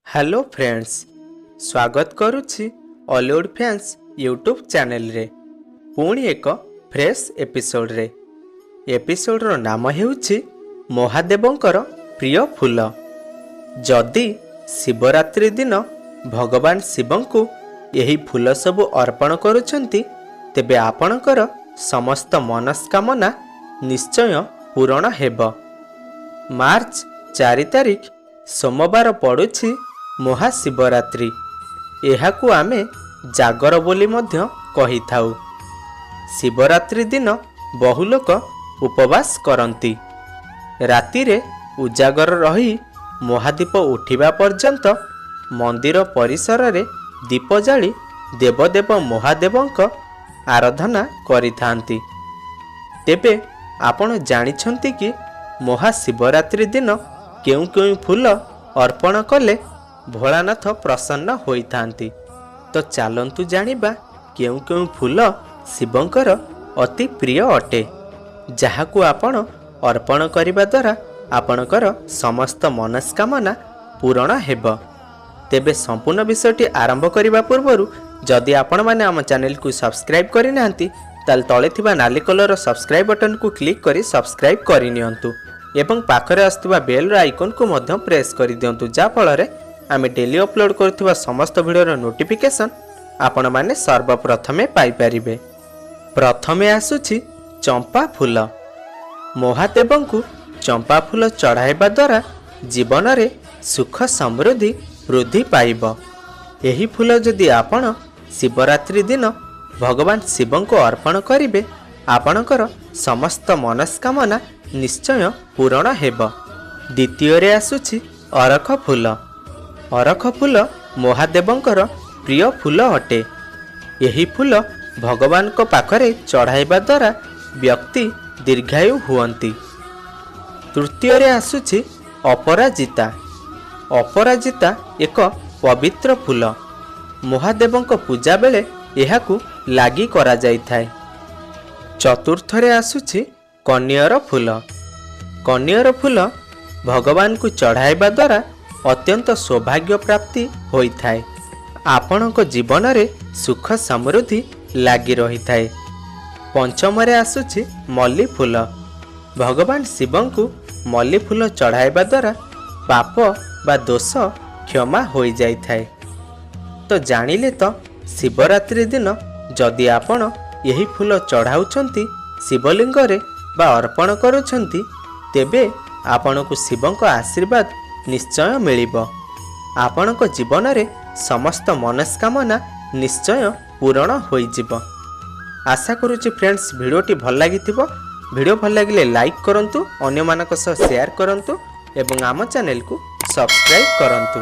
Hello friends, स्वागत करुछि Hollywood fans YouTube channel रे। पुणी एक फ्रेश एपिसोड रे। एपिसोड रो नाम हेउछि महादेवंकर प्रिय फूल। जदि शिवरात्रि दिन भगवान शिवंकु यही फूल सबु अर्पण करुछंती तेबे आपणकर समस्त मनस्कामना निश्चय पूरण हेब। मार्च 4 तारिख सोमवार पड़ुछि महाशिवरात्रि। एहाकु आमे जागर बोली मध्य कहि थाउ। शिवरात्रि दिन बहु लोक उपवास करंती। रातिरे उजागर रही महादीप उठिबा पर्यंत मंदिर परिसर रे दीप जाली देवदेव महादेवंक आराधना करिथांती। तेबे आपण जानिछंती कि महाशिवरात्रि दिन केउ केउ फूल अर्पण कले भोलानाथ प्रसन्न होइथांती। तो चलंतु जानिबा केउ केउ फूल शिवंकर अति प्रिय अटे, जहाकू आपण अर्पण करिबा द्वारा आपणकर समस्त मनस्कामना पूर्ण हेब। तेबे संपूर्ण विषयटी आरंभ करिबा पूर्वरु जदि आपण माने आम चैनल को सब्सक्राइब करि नांती ताल तळे थिबा नाली कलर सब्सक्राइब बटन को क्लिक करी सब्सक्राइब करि नियंतु एवं पाखरे आस्तुवा बेल आइकन को मध्य प्रेस कर दिंतु, जा फल आमे डेली अपलोड करथिबा समस्त वीडियोर नोटिफिकेशन आपण माने सर्वप्रथमे पाई परिबे। प्रथमे आसुछि चंपा फूल। महादेवंकु चंपा फूल चढ़ाइबा द्वारा जीवन रे सुख समृद्धि वृद्धि पाइब। एही फूल जदि आपण शिवरात्रि दिन भगवान शिवंकु अर्पण करिवे आपणकर समस्त मनस्कामना निश्चय पूर्ण हेब। द्वितीय रे आसुछि अरख फूल। अरख फूल महादेवंकर प्रिय फूल अटे। यही फूल भगवान को पाखरे चढ़ाइबा द्वारा व्यक्ति दीर्घायु हुअंती। तृतीय रे आसुछि अपराजिता। अपराजिता एक पवित्र फूल। महादेवंक पूजा बेले एहाकू लागी करा जाइथाय। चतुर्थ रे आसुछि कन्यर फूल। कन्यर फूल भगवान को चढ़ाइबा द्वारा अत्यंत सौभाग्य प्राप्ति होइथाय। आपणक जीवन रे सुख समृद्धि लागी रही थाए। पंचम रे आसुछि मल्ली फूल। भगवान शिवंकु मल्ली फूल चढ़ाइबा द्वारा पाप बा दोष क्षमा होई जाइथाय। तो जानिले तो शिवरात्रि दिन जदि आपण यही फूल चढ़ाउछंती शिवलिंग रे बा अर्पण करुछंती तेबे आपणकु शिवंक आशीर्वाद निश्चय मिलिब। आपणक जीवन रे समस्त मनस्कामना निश्चय पूर्ण होइजिब। आशा करुछि फ्रेंड्स वीडियोटी भल लागिथिबो। वीडियो भल लागिले लाइक करंतु, अन्य मानक सह शेयर करंतु एवं आम चैनल को सब्सक्राइब करंतु।